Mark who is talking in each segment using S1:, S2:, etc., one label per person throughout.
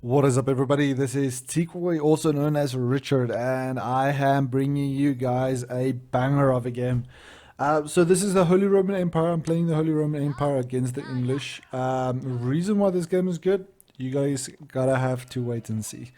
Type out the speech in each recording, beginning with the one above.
S1: What is up, everybody? This is Tikoi, also known as Richard, and I am bringing you guys a banger of a game. So this is the Holy Roman Empire. I'm playing the Holy Roman Empire against the English. Reason why this game is good, you guys gotta have to wait and see.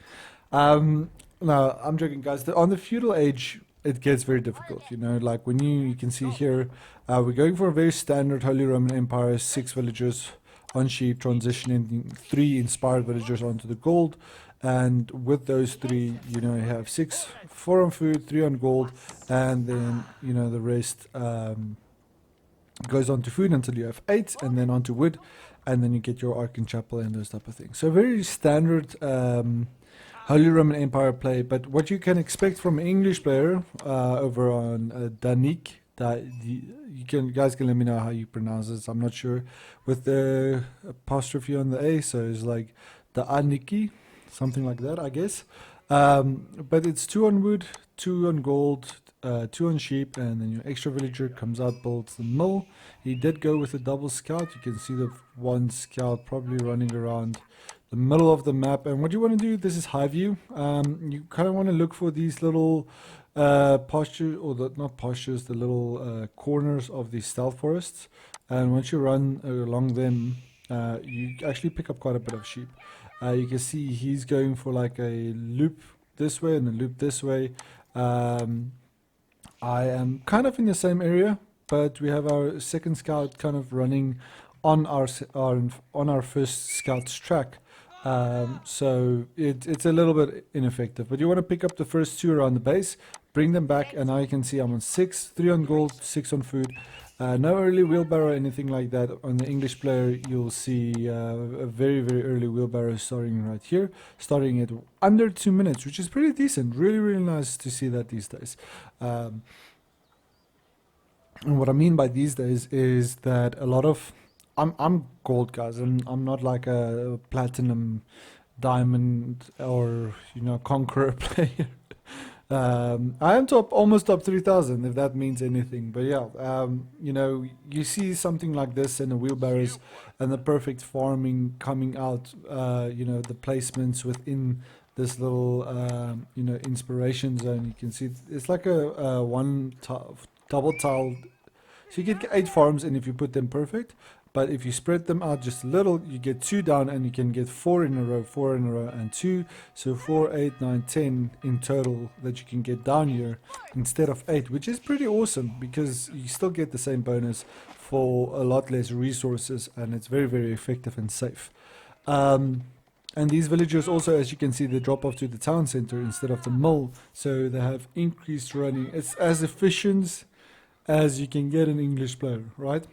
S1: No, I'm joking, guys. On the feudal age, it gets very difficult. You know, like when you can see here, we're going for a very standard Holy Roman Empire, 6 villagers on sheep, transitioning 3 inspired villagers onto the gold. And with those 3, you know, you have 6, 4 on food, 3 on gold, and then, you know, the rest goes on to food until you have 8, and then onto wood, and then you get your Ark and Chapel and those type of things. So very standard Holy Roman Empire play, but what you can expect from an English player over on Danik, that you guys can let me know how you pronounce this. I'm not sure with the apostrophe on the A, so it's like the Aniki, something like that, I guess. But it's 2 on wood, 2 on gold, 2 on sheep, and then your extra villager comes out, builds the mill. He did go with a double scout. You can see the 1 scout probably running around the middle of the map. And what you want to do, this is high view. You kind of want to look for these little postures, or not postures, the little corners of the stealth forests. And once you run along them, you actually pick up quite a bit of sheep. You can see he's going for like a loop this way and a loop this way. I am kind of in the same area, but we have our second scout kind of running on our first scout's track. So it's a little bit ineffective, but you want to pick up the first 2 around the base, bring them back, and now you can see I'm on 6, 3 on gold, 6 on food. No early wheelbarrow, anything like that. On the English player, you'll see a very, very early wheelbarrow starting right here, starting at under 2 minutes, which is pretty decent. Really, really nice to see that these days. And what I mean by these days is that a lot of I'm gold, guys, and I'm not like a platinum, diamond, or conqueror player. I am almost top 3,000, if that means anything. But yeah, you see something like this in the wheelbarrows and the perfect farming coming out. The placements within this little inspiration zone. You can see it's like a double tile. So you get 8 farms, and if you put them perfect. But if you spread them out just a little, you get 2 down, and you can get 4 in a row, 4 in a row, and 2. So 4, 8, 9, 10 in total that you can get down here instead of 8, which is pretty awesome because you still get the same bonus for a lot less resources, and it's very, very effective and safe. And these villagers also, as you can see, they drop off to the town center instead of the mill, so they have increased running. It's as efficient as you can get an English player, right?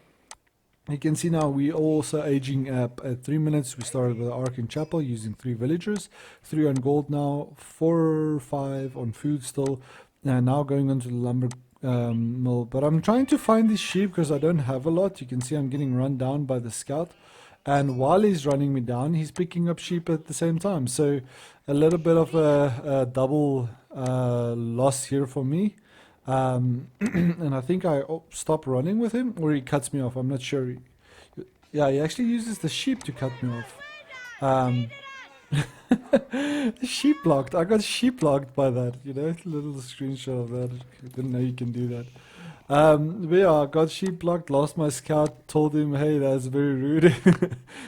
S1: You can see now we also aging up at 3 minutes. We started with the Ark and Chapel using 3 villagers, 3 on gold now, 4, 5 on food still, and now going on to the lumber mill. But I'm trying to find these sheep because I don't have a lot. You can see I'm getting run down by the scout, and while he's running me down, he's picking up sheep at the same time. So a little bit of a double loss here for me. And I think I stop running with him, or he cuts me off. I'm not sure. Yeah, he actually uses the sheep to cut me off. Sheep blocked. I got sheep blocked by that. Little screenshot of that. I didn't know you can do that. But yeah, I got sheep blocked. Lost my scout. Told him, hey, that's very rude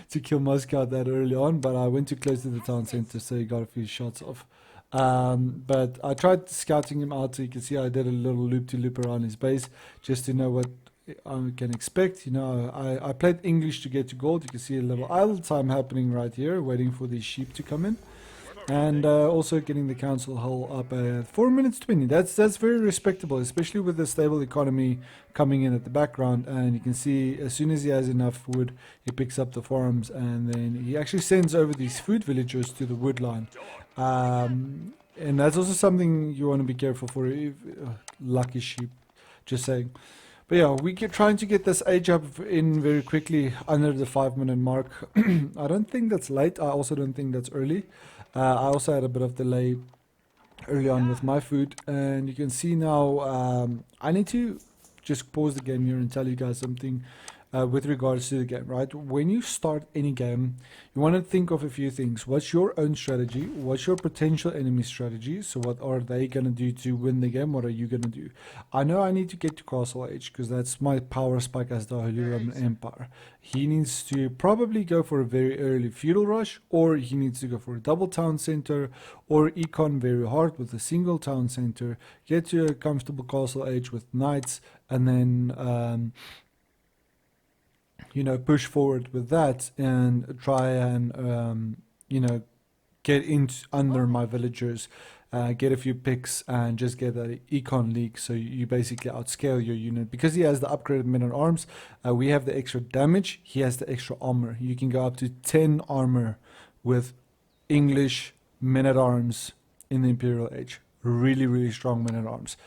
S1: to kill my scout that early on. But I went too close to the town center, so he got a few shots off. But I tried scouting him out, so you can see I did a little loop-to-loop around his base just to know what I can expect. I played English to get to gold. You can see a little idle time happening right here, waiting for these sheep to come in. And also getting the council hall up at 4 minutes 20. That's very respectable, especially with the stable economy coming in at the background. And you can see as soon as he has enough wood, he picks up the farms, and then he actually sends over these food villagers to the wood line. And that's also something you want to be careful for. Lucky sheep, just saying. But yeah, we keep trying to get this age up in very quickly under the 5-minute mark. I don't think that's late. I also don't think that's early. I also had a bit of delay early on with my food, and you can see now I need to just pause the game here and tell you guys something. with regards to the game, right? When you start any game, you want to think of a few things. What's your own strategy? What's your potential enemy strategy? So what are they going to do to win the game? What are you going to do? I know I need to get to Castle Age because that's my power spike as the Holy Roman Empire. He needs to probably go for a very early feudal rush, or he needs to go for a double town center, or econ very hard with a single town center, get to a comfortable Castle Age with knights, and then you know, push forward with that and try and you know, get into under my villagers, get a few picks and just get that econ leak, so you basically outscale your unit. Because he has the upgraded men at arms, we have the extra damage, he has the extra armor. You can go up to 10 armor with English men at arms in the Imperial Age. Really, really strong men at arms.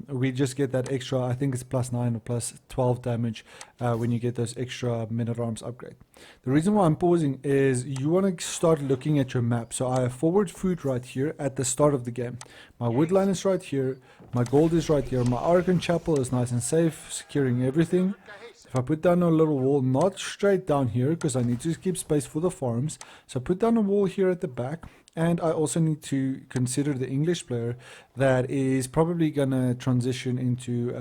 S1: We just get that extra, I think it's +9 or +12 damage when you get those extra men at arms upgrade. The reason why I'm pausing is you want to start looking at your map. So I have forward food right here at the start of the game. My woodline is right here. My gold is right here. My Archon Chapel is nice and safe, securing everything. If I put down a little wall, not straight down here because I need to keep space for the farms. So I put down a wall here at the back. And I also need to consider the English player that is probably going to transition into,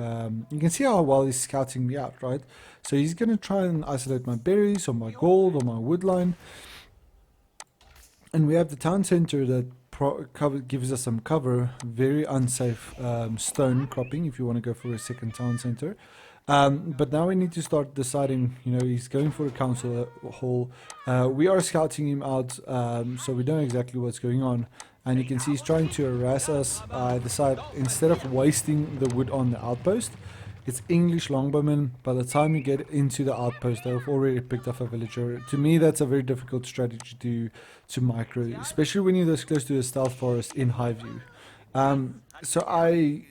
S1: you can see how well he's scouting me out, right? So he's going to try and isolate my berries or my gold or my woodline. And we have the town center that gives us some cover, very unsafe stone cropping if you want to go for a second town center. But now we need to start deciding, you know, he's going for a council hall. We are scouting him out, so we know exactly what's going on. And you can see he's trying to harass us. I decide, instead of wasting the wood on the outpost, it's English longbowmen. By the time you get into the outpost, they've already picked off a villager. To me, that's a very difficult strategy to micro, especially when you're this close to a stealth forest in high view. So I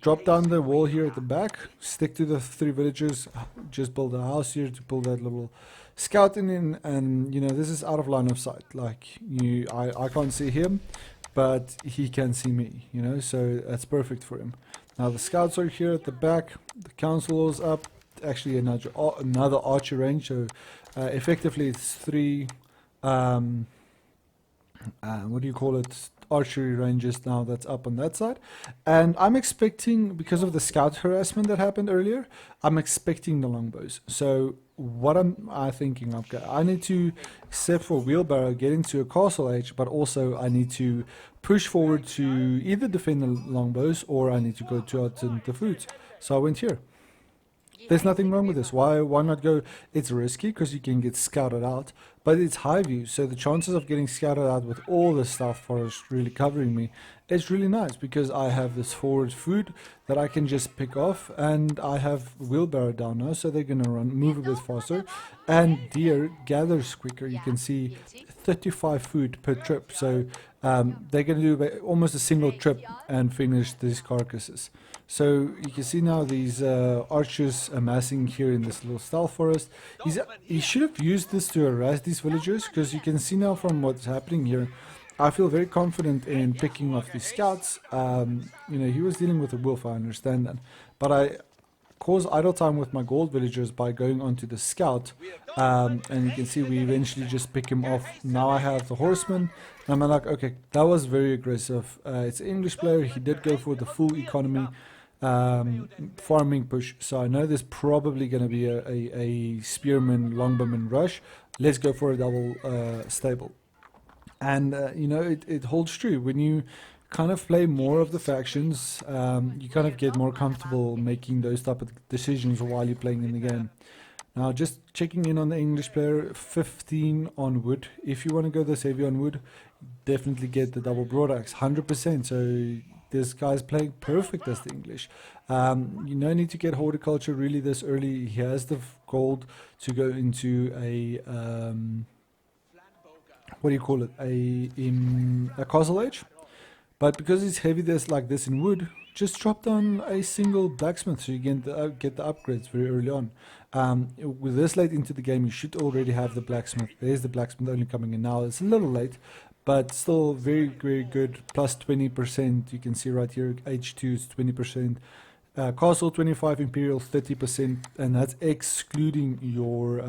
S1: drop down the wall here at the back, stick to the 3 villagers, just build a house here to pull that little scouting in, and you know, this is out of line of sight. Like, I can't see him, but he can see me, you know, so that's perfect for him. Now the scouts are here at the back, the council is up, actually another archer range, so effectively it's 3 what do you call it, archery ranges now that's up on that side. And I'm expecting, because of the scout harassment that happened earlier, I'm expecting the longbows. So what am I thinking? Okay, I need to, except for wheelbarrow, get into a castle age, but also I need to push forward to either defend the longbows or I need to go to alternative routes. So I went here. There's nothing wrong with this. Why not go? It's risky because you can get scouted out, but it's high view, so the chances of getting scouted out with all the stealth forest really covering me is really nice, because I have this forward food that I can just pick off, and I have wheelbarrow down now, so they're gonna move a bit faster, and deer gathers quicker. You can see 35 food per trip, so they're gonna do almost a single trip and finish these carcasses. So you can see now these archers amassing here in this little stealth forest. He should have used this to harass these villagers, because you can see now from what's happening here, I feel very confident in picking off these scouts. You know, he was dealing with a wolf, I understand that, but I cause idle time with my gold villagers by going onto the scout, and you can see we eventually just pick him off. Now I have the horseman, and I'm like, okay, that was very aggressive. It's an English player, he did go for the full economy farming push, so I know there's probably going to be a spearman longbowman rush. Let's go for a double stable. And you know, it holds true when you kind of play more of the factions. You kind of get more comfortable making those type of decisions while you're playing in the game. Now, just checking in on the English player, 15 on wood. If you want to go this heavy on wood, definitely get the double broadaxe, 100%. So this guy's playing perfect as the English. You no need to get horticulture really this early. He has the gold to go into a what do you call it? A castle age. But because it's heavy this like this in wood, just drop down a single blacksmith so you get the upgrades very early on. With this late into the game, you should already have the blacksmith. There's the blacksmith only coming in now. It's a little late, but still very, very good. Plus 20%. You can see right here, H2 is 20%. Castle 25, Imperial 30%, and that's excluding your,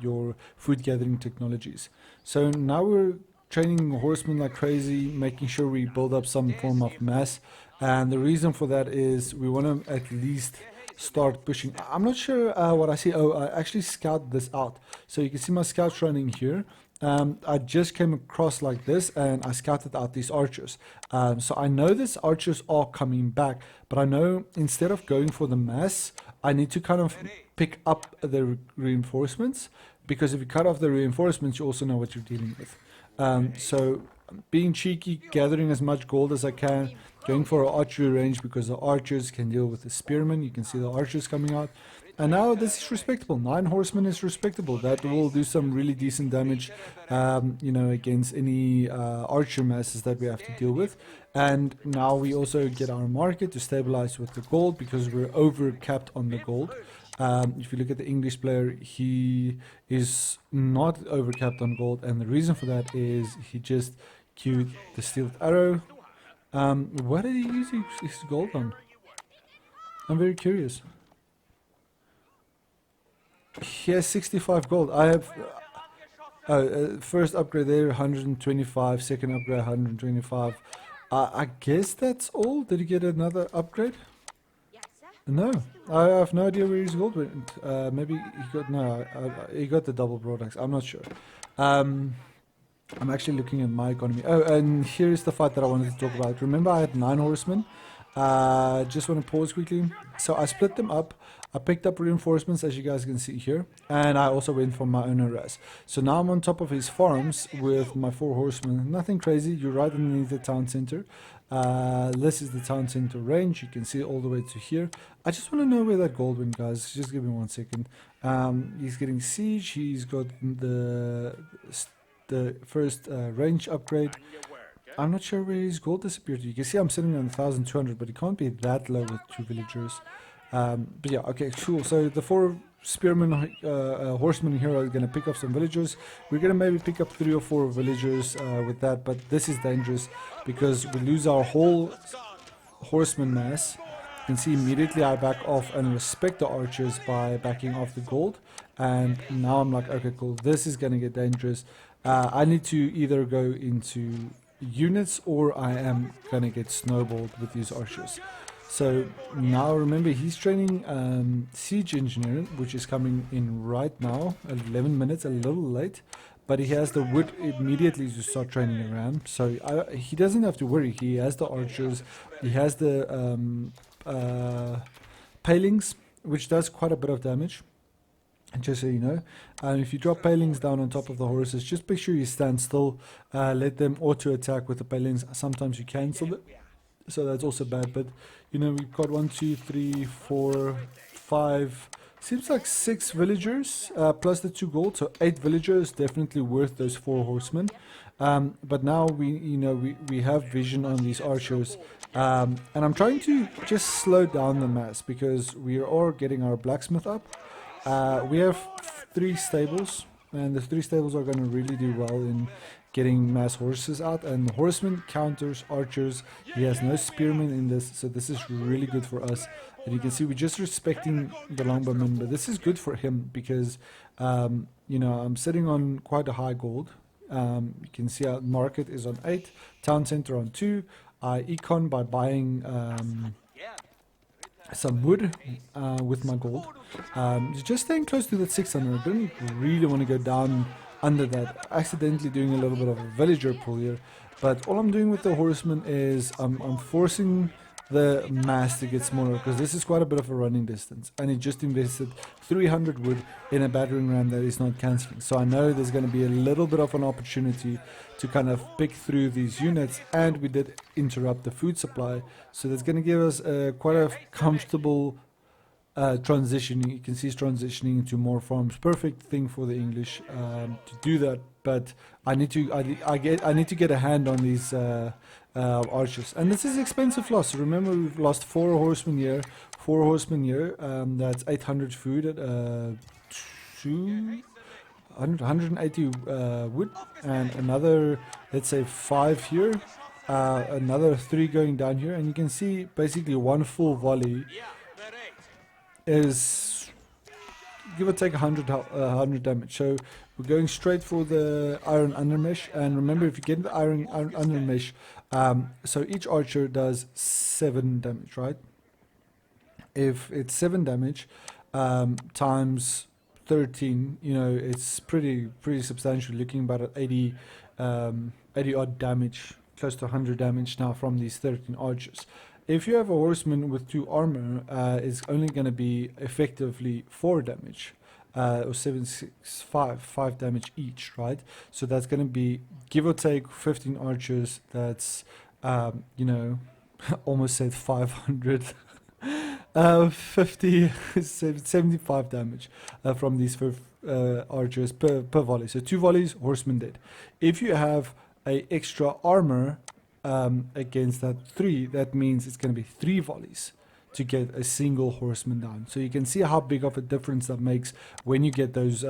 S1: your food gathering technologies. So now we're training horsemen like crazy, making sure we build up some form of mass. And the reason for that is we want to at least start pushing. I'm not sure what I see. Oh, I actually scouted this out. So you can see my scouts running here. I just came across like this and I scouted out these archers. So I know these archers are coming back, but I know instead of going for the mass, I need to kind of pick up the reinforcements, because if you cut off the reinforcements, you also know what you're dealing with. So being cheeky, gathering as much gold as I can, going for archery range because the archers can deal with the spearmen. You can see the archers coming out. And now this is respectable. 9 horsemen is respectable. That will do some really decent damage, against any archer masses that we have to deal with. And now we also get our market to stabilize with the gold because we're over capped on the gold. If you look at the English player, he is not over capped on gold, and the reason for that is he just queued the steeled arrow. What did he use his gold on? I'm very curious. He has 65 gold. I have first upgrade there 125, second upgrade 125. I guess that's all. Did he get another upgrade? No, I have no idea where his gold went. Maybe he got he got the double products. I'm not sure. I'm actually looking at my economy. Oh, and here is the fight that I wanted to talk about. Remember, I had 9 horsemen. Just want to pause quickly. So I split them up. I picked up reinforcements, as you guys can see here, and I also went for my own harass. So now I'm on top of his farms with my 4 horsemen. Nothing crazy. You're right underneath the town center. This is the town center range. You can see all the way to here. I just want to know where that gold went, guys. Just give me 1 second. He's getting siege. He's got the first range upgrade. I'm not sure where his gold disappeared. You can see I'm sitting on 1,200, but it can't be that low with 2 villagers. But yeah, okay, cool. So the 4 spearmen, horsemen here are going to pick up some villagers. We're going to maybe pick up 3 or 4 villagers with that, but this is dangerous because we lose our whole horseman mass. You can see immediately I back off and respect the archers by backing off the gold. And now I'm like, okay, cool, this is going to get dangerous. I need to either go into units or I am going to get snowballed with these archers. So now remember, he's training siege engineering, which is coming in right now, 11 minutes, a little late, but he has the wood immediately to start training around. So he doesn't have to worry. He has the archers, he has the palings, which does quite a bit of damage. Just so you know, if you drop palings down on top of the horses, just make sure you stand still, let them auto attack with the palings. Sometimes you cancel it, so that's also bad. But you know, we've got 1, 2, 3, 4, 5, seems like 6 villagers plus the 2 gold, so 8 villagers, definitely worth those 4 horsemen. But now we have vision on these archers, and I'm trying to just slow down the mass because we are getting our blacksmith up. We have 3 stables, and the 3 stables are going to really do well in getting mass horses out. And horsemen counters archers. He has no spearmen in this, so this is really good for us. And you can see we're just respecting the longbowmen, but this is good for him because, I'm sitting on quite a high gold. You can see our market is on 8, town center on 2. I econ by buying some wood with my gold. Just staying close to that 600. I don't really want to go down under that. Accidentally doing a little bit of a villager pull here, but all I'm doing with the horsemen is I'm forcing the mass to get smaller because this is quite a bit of a running distance, and he just invested 300 wood in a battering ram that is not cancelling. So I know there's going to be a little bit of an opportunity to kind of pick through these units, and we did interrupt the food supply, so that's going to give us quite a comfortable transition. You can see it's transitioning into more farms. Perfect thing for the English to do that, but I need to get a hand on these archers, and this is expensive loss. Remember, we've lost 4 horsemen here. That's 800 food at 180 wood, and another, let's say, 5 here. another 3 going down here, and you can see basically one full volley is give or take 100 damage. So we're going straight for the iron undermesh, and remember, if you get the iron undermesh, so each archer does 7 damage, right? If it's 7 damage times 13, you know, it's pretty substantial, looking about at 80 odd damage, close to 100 damage now from these 13 archers. If you have a horseman with 2 armor, it's only going to be effectively 4 damage, or 7, 6, 5 damage each, right? So that's going to be, give or take, 15 archers. That's, you know, almost said 500. 50, 75 damage from these archers per volley. So 2 volleys, horseman dead. If you have a extra armor against that 3, that means it's going to be 3 volleys to get a single horseman down. So you can see how big of a difference that makes when you get those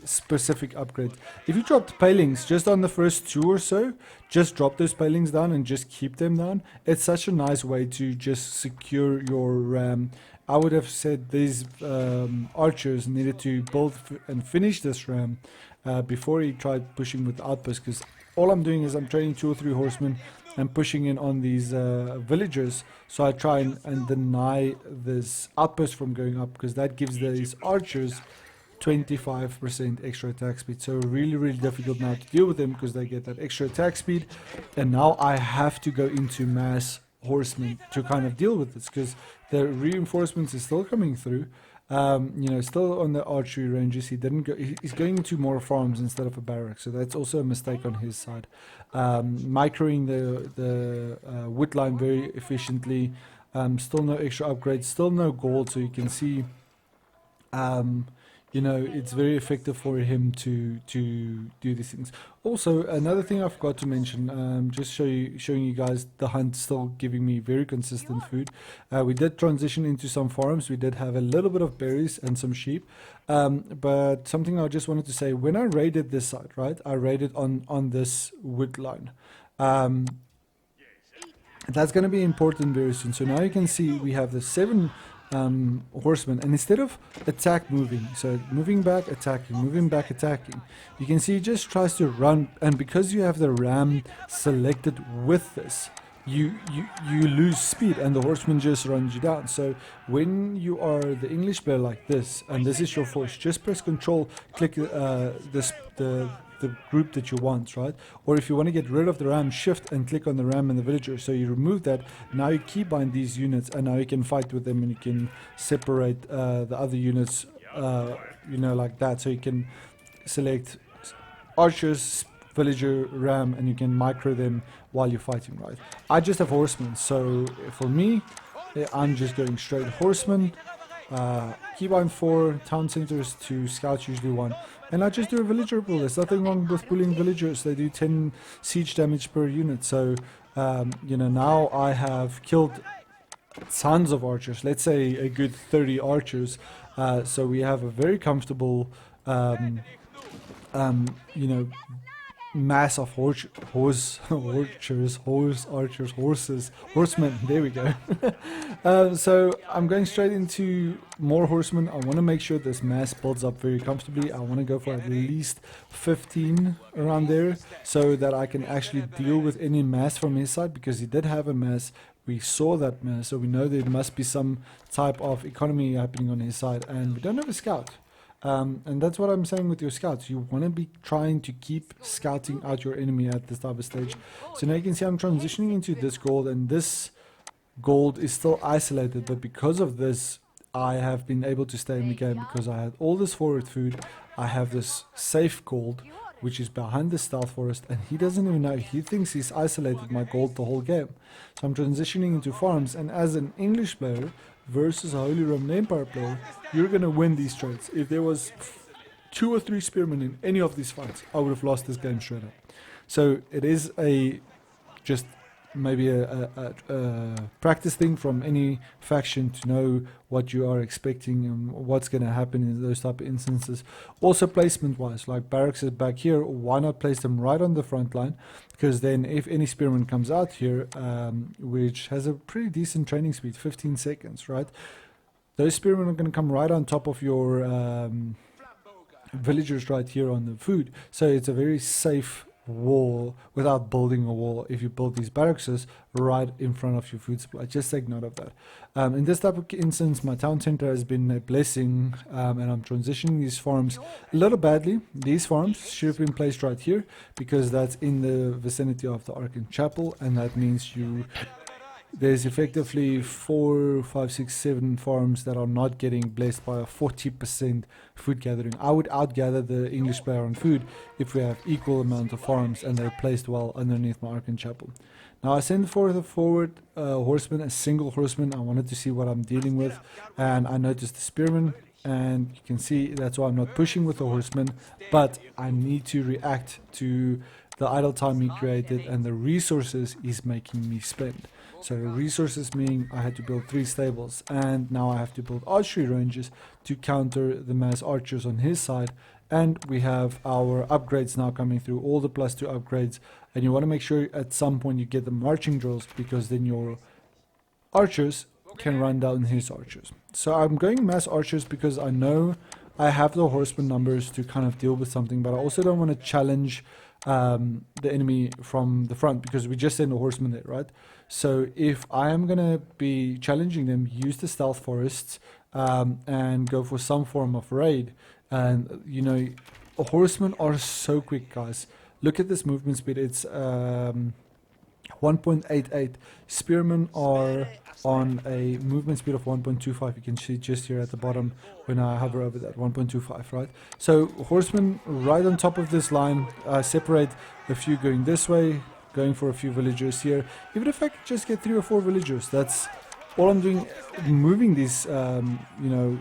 S1: specific upgrades. If you drop the palings just on the first 2 or so, just drop those palings down and just keep them down. It's such a nice way to just secure your ram. I would have said these archers needed to build and finish this ram before he tried pushing with the outpost, because all I'm doing is I'm training 2 or 3 horsemen and pushing in on these villagers, so I try and deny this outpost from going up, because that gives these archers 25% extra attack speed. So really difficult now to deal with them, because they get that extra attack speed, and now I have to go into mass horsemen to kind of deal with this, because the reinforcements is still coming through. You know, still on the archery ranges. He didn't go. He's going into more farms instead of a barrack, so that's also a mistake on his side. Microing the wood line very efficiently. Still no extra upgrades. Still no gold. So you can see, you know, it's very effective for him to do these things. Also, another thing I forgot to mention, just showing you guys the hunt still giving me very consistent food. We did transition into some farms. We did have a little bit of berries and some sheep. But something I just wanted to say, when I raided this site, right, I raided on this wood line. That's going to be important very soon. So now you can see we have the 7 horsemen, and instead of attack moving, so moving back attacking, moving back attacking, you can see he just tries to run, and because you have the ram selected with this, you lose speed and the horseman just runs you down. So when you are the English player like this and this is your force, just press control, click the group that you want, right? Or if you want to get rid of the ram, shift and click on the ram and the villager. So you remove that. Now you keybind these units, and now you can fight with them, and you can separate the other units, you know, like that. So you can select archers, villager, ram, and you can micro them while you're fighting, right? I just have horsemen, so for me, I'm just going straight horsemen. Keybind 4, town centers 2, scouts usually 1, and I just do a villager pull. There's nothing wrong with pulling villagers. They do 10 siege damage per unit. So you know, now I have killed tons of archers, let's say a good 30 archers, so we have a very comfortable you know, mass of horses, horsemen, there we go. So I'm going straight into more horsemen. I want to make sure this mass builds up very comfortably. I want to go for at least 15 around there, so that I can actually deal with any mass from his side, because he did have a mass. We saw that mass, so we know there must be some type of economy happening on his side, and we don't have a scout. And that's what I'm saying with your scouts. You want to be trying to keep scouting out your enemy at this type of stage. So now you can see I'm transitioning into this gold, and this gold is still isolated, but because of this I have been able to stay in the game, because I had all this forward food. I have this safe gold which is behind the stealth forest, and he doesn't even know. He thinks he's isolated my gold the whole game. So I'm transitioning into farms, and as an English player versus a Holy Roman Empire player, you're gonna win these trades. If there was 2 or 3 spearmen in any of these fights, I would have lost this game straight up. So it is a just maybe a practice thing from any faction to know what you are expecting and what's going to happen in those type of instances. Also placement wise, like barracks is back here, why not place them right on the front line? Because then if any spearman comes out here, which has a pretty decent training speed, 15 seconds, right? Those spearmen are going to come right on top of your villagers right here on the food. So it's a very safe wall without building a wall if you build these barracks right in front of your food supply. Just take note of that. In this type of instance, my town center has been a blessing, and I'm transitioning these farms a little badly. These farms should have been placed right here because that's in the vicinity of the Ark and Chapel, and that means there's effectively 4, 5, 6, 7 farms that are not getting blessed by a 40% food gathering. I would outgather the English player on food if we have equal amount of farms and they're placed well underneath my Ark and Chapel. Now I send for the forward horseman, a single horseman. I wanted to see what I'm dealing with, and I noticed the spearman, and you can see that's why I'm not pushing with the horseman, but I need to react to the idle time he created and the resources he's making me spend. So resources meaning I had to build 3 stables, and now I have to build archery ranges to counter the mass archers on his side. And we have our upgrades now coming through, all the +2 upgrades, and you want to make sure at some point you get the marching drills, because then your archers can run down his archers. So I'm going mass archers because I know I have the horseman numbers to kind of deal with something, but I also don't want to challenge the enemy from the front, because we just sent a horseman there, right? So if I am going to be challenging them, use the stealth forests and go for some form of raid. And you know, horsemen are so quick, guys. Look at this movement speed. It's 1.88. Spearmen are on a movement speed of 1.25. You can see just here at the bottom when I hover over that, 1.25, right? So horsemen right on top of this line. Separate a few going this way, going for a few villagers here. Even if I could just get 3 or 4 villagers, that's all I'm doing. Moving these, you know,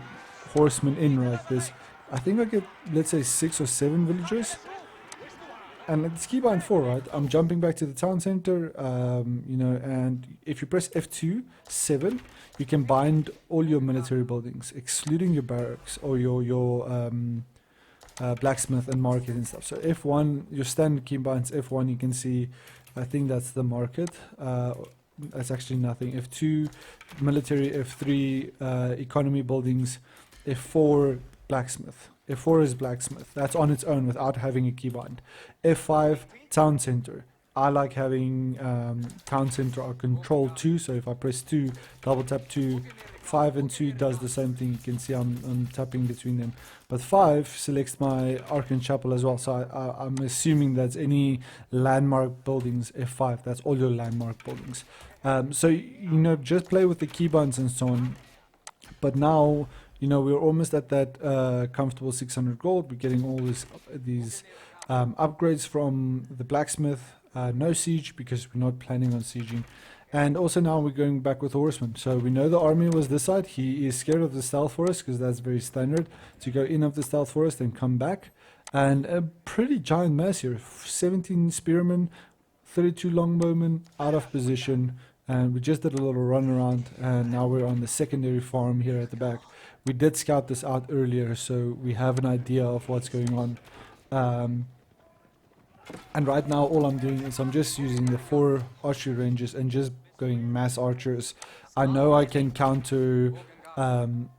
S1: horsemen in like this. I think I get, let's say, 6 or 7 villagers. And it's keybind 4, right? I'm jumping back to the town center, you know, and if you press F2, 7, you can bind all your military buildings, excluding your barracks or your blacksmith and market and stuff. So F1, your standard keybinds, F1, you can see, I think that's the market. That's actually nothing. F2, military, F3, economy buildings, F4, blacksmith. F4 is blacksmith. That's on its own without having a keybind. F5, town center. I like having town center or control 2. So if I press 2, double tap 2, 5 and 2 does the same thing. You can see I'm tapping between them. But 5 selects my Ark and Chapel as well. So I'm assuming that's any landmark buildings. F5, that's all your landmark buildings. So, you know, just play with the keybinds and so on. But now, you know, we're almost at that comfortable 600 gold. We're getting all these upgrades from the blacksmith. No siege, because we're not planning on sieging. And also now we're going back with horsemen. So we know the army was this side. He is scared of the stealth forest, because that's very standard to go in of the stealth forest and come back. And a pretty giant mass here. 17 spearmen, 32 longbowmen out of position. And we just did a little run around, and now we're on the secondary farm here at the back. We did scout this out earlier, so we have an idea of what's going on. And right now all I'm doing is I'm just using the 4 archery ranges and just going mass archers. I know I can counter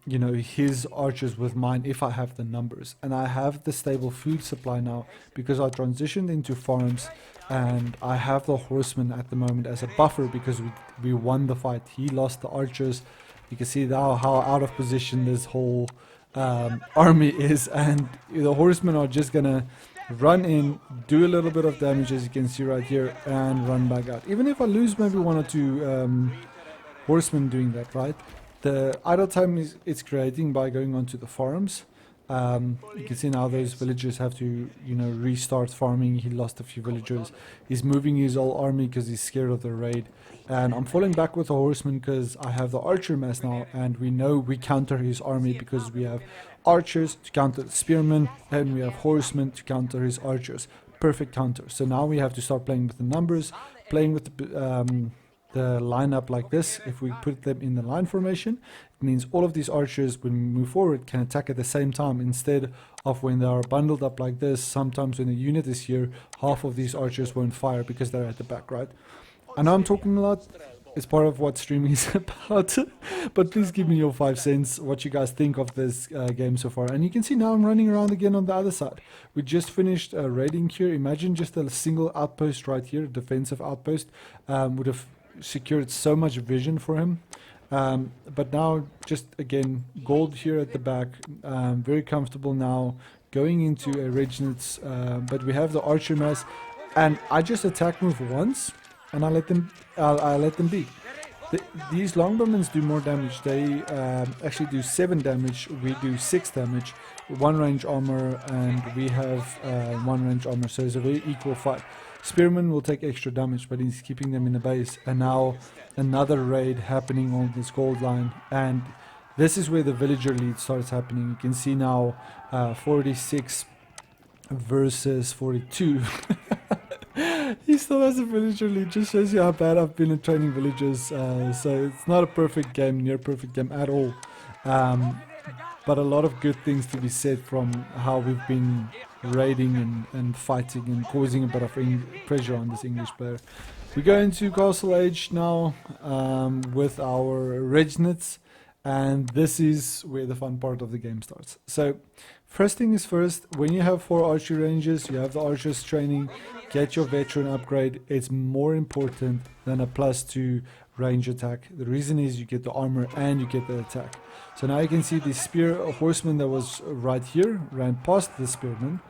S1: you know, his archers with mine if I have the numbers. And I have the stable food supply now because I transitioned into farms, and I have the horsemen at the moment as a buffer because we won the fight. He lost the archers. You can see now how out of position this whole army is, and the horsemen are just gonna run in, do a little bit of damage as you can see right here, and run back out. Even if I lose maybe 1 or 2 horsemen doing that, right? The idle time it's creating by going onto the farms. You can see now those villagers have to, you know, restart farming. He lost a few villagers. He's moving his whole army because he's scared of the raid. And I'm falling back with the horsemen because I have the archer mass now, and we know we counter his army because we have archers to counter the spearmen, and we have horsemen to counter his archers. Perfect counter. So now we have to start playing with the numbers playing with the lineup like this, if we put them in the line formation, it means all of these archers, when we move forward, can attack at the same time, instead of when they are bundled up like this. Sometimes when the unit is here, half of these archers won't fire because they're at the back, right? I know I'm talking a lot. It's part of what streaming is about. But please give me your 5 cents, what you guys think of this game so far. And you can see now I'm running around again on the other side. We just finished raiding here. Imagine just a single outpost right here, defensive outpost, would have secured so much vision for him. But now, just again, gold here at the back, very comfortable now, going into a Reginald's, but we have the archer mass, and I just attack move once, and I let them be. These longbowmen do more damage. They actually do 7 damage, we do 6 damage, 1 range armor, and we have 1 range armor, so it's a very equal fight. Spearman will take extra damage, but he's keeping them in the base. And now another raid happening on this gold line, and this is where the villager lead starts happening. You can see now 46 versus 42. He still has a villager lead. Just shows you how bad I've been at training villagers. So it's not a perfect game, near perfect game at all. But a lot of good things to be said from how we've been raiding and fighting and causing a bit of pressure on this English player. We go into Castle Age now with our Regnets, and this is where the fun part of the game starts. So first thing is first, when you have 4 archery ranges, you have the archers training, get your veteran upgrade. It's more important than a +2 range attack. The reason is you get the armor and you get the attack. So now you can see the spear horseman that was right here ran past the spearman.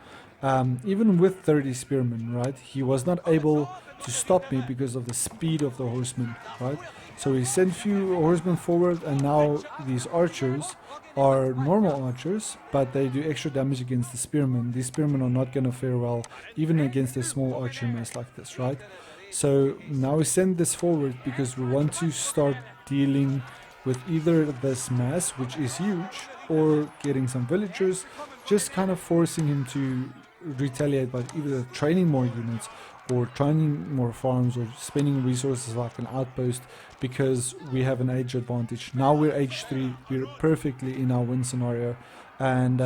S1: Even with 30 spearmen, right, he was not able to stop me because of the speed of the horsemen, right? So he sent few horsemen forward, and now these archers are normal archers, but they do extra damage against the spearmen. These spearmen are not going to fare well even against a small archer mass like this, right? So now we send this forward because we want to start dealing with either this mass, which is huge, or getting some villagers, just kind of forcing him to retaliate by either training more units or training more farms or spending resources like an outpost, because we have an age advantage. Now we're age 3, we're perfectly in our win scenario, and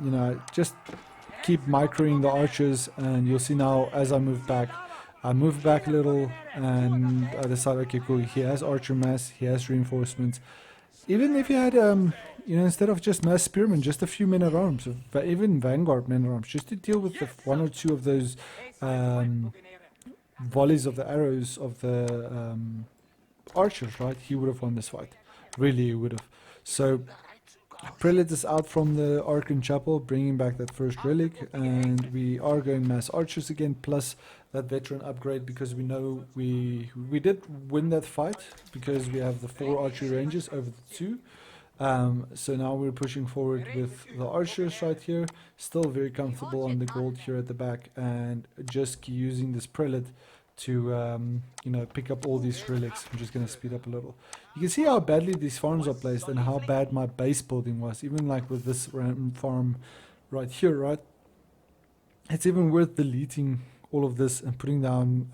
S1: you know, just keep microing the archers, and you'll see now as I move back a little, and I decide, okay, cool, he has archer mass, he has reinforcements. Even if you had, you know, instead of just mass spearmen, just a few men at arms, even vanguard men at arms, just to deal with the 1 or 2 of those volleys of the arrows of the archers, right? He would have won this fight. Really, he would have. So Prelate is out from the Archon Chapel, bringing back that first relic, and we are going mass archers again, plus that veteran upgrade, because we know we did win that fight, because we have the 4 archery ranges over the 2. So now we're pushing forward with the archers right here, still very comfortable on the gold here at the back, and just using this prelate to you know, pick up all these relics. I'm just going to speed up a little. You can see how badly these farms are placed and how bad my base building was, even like with this random farm right here, right? It's even worth deleting all of this and putting down,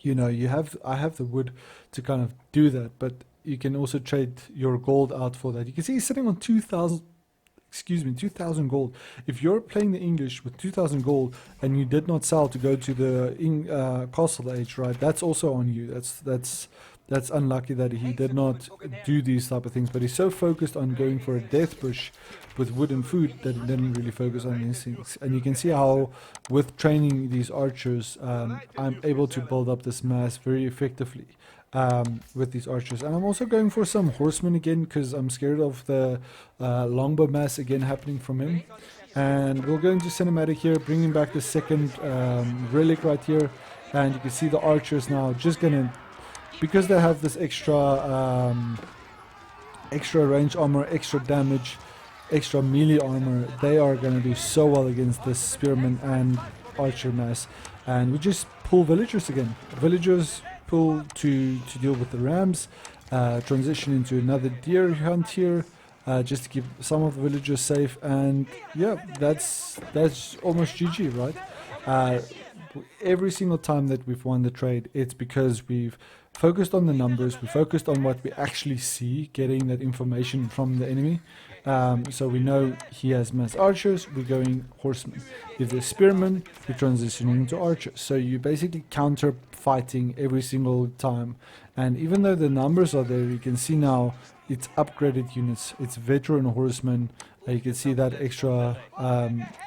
S1: you know, I have the wood to kind of do that, but you can also trade your gold out for that. You can see he's sitting on 2,000 gold. If you're playing the English with 2,000 gold and you did not sell to go to the Castle Age, right, that's also on you. That's unlucky that he did not do these type of things, but he's so focused on going for a death push with wood and food that he didn't really focus on these things. And you can see how with training these archers, I'm able to build up this mass very effectively with these archers. And I'm also going for some horsemen again, because I'm scared of the longbow mass again happening from him. And we'll go into cinematic here, bringing back the second relic right here, and you can see the archers now just gonna, because they have this extra extra range armor, extra damage, extra melee armor, they are gonna do so well against this spearman and archer mass. And we just pull villagers again. Villagers pull to deal with the rams, transition into another deer hunt here, just to keep some of the villagers safe, and yeah, that's almost GG, right? every single time that we've won the trade, it's because we've focused on the numbers, we focused on what we actually see, getting that information from the enemy. So we know he has mass archers, we're going horsemen. If there's spearmen, we're transitioning into archers. So you're basically counter fighting every single time. And even though the numbers are there, you can see now it's upgraded units. It's veteran horsemen. You can see that extra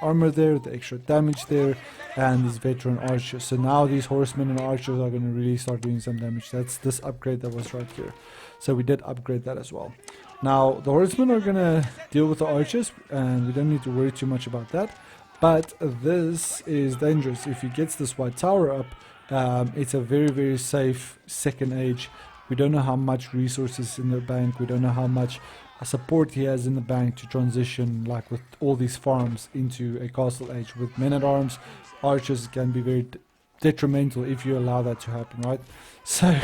S1: armor there, the extra damage there, and these veteran archers. So now these horsemen and archers are going to really start doing some damage. That's this upgrade that was right here. So we did upgrade that as well. Now the horsemen are going to deal with the archers, and we don't need to worry too much about that. But this is dangerous. If he gets this white tower up, it's a very, very safe second age. We don't know how much resources in the bank. We don't know how much support he has in the bank to transition, like with all these farms, into a castle age. With men-at-arms, archers can be very detrimental if you allow that to happen, right? So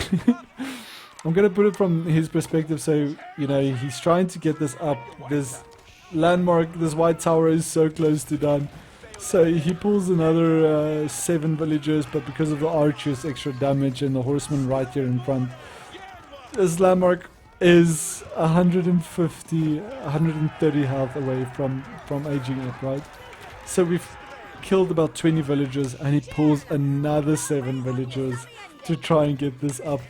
S1: I'm gonna put it from his perspective. So you know, he's trying to get this up. This landmark, this white tower is so close to done. So he pulls another 7 villagers, but because of the archers' extra damage and the horsemen right here in front, this landmark is 150, 130 health away from aging up, right? So we've killed about 20 villagers, and he pulls another 7 villagers to try and get this up.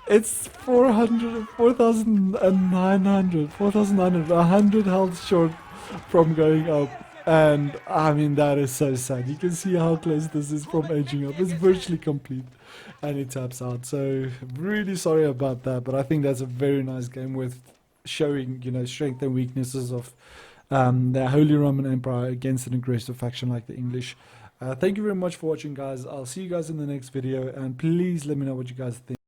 S1: It's 400, 4,900, 4,900, 100 health short from going up. And I mean, that is so sad. You can see how close this is from aging up. It's virtually complete, and it taps out. So really sorry about that, but I think that's a very nice game with showing, you know, strength and weaknesses of the Holy Roman Empire against an aggressive faction like the English. Thank you very much for watching, guys. I'll see you guys in the next video, and please let me know what you guys think.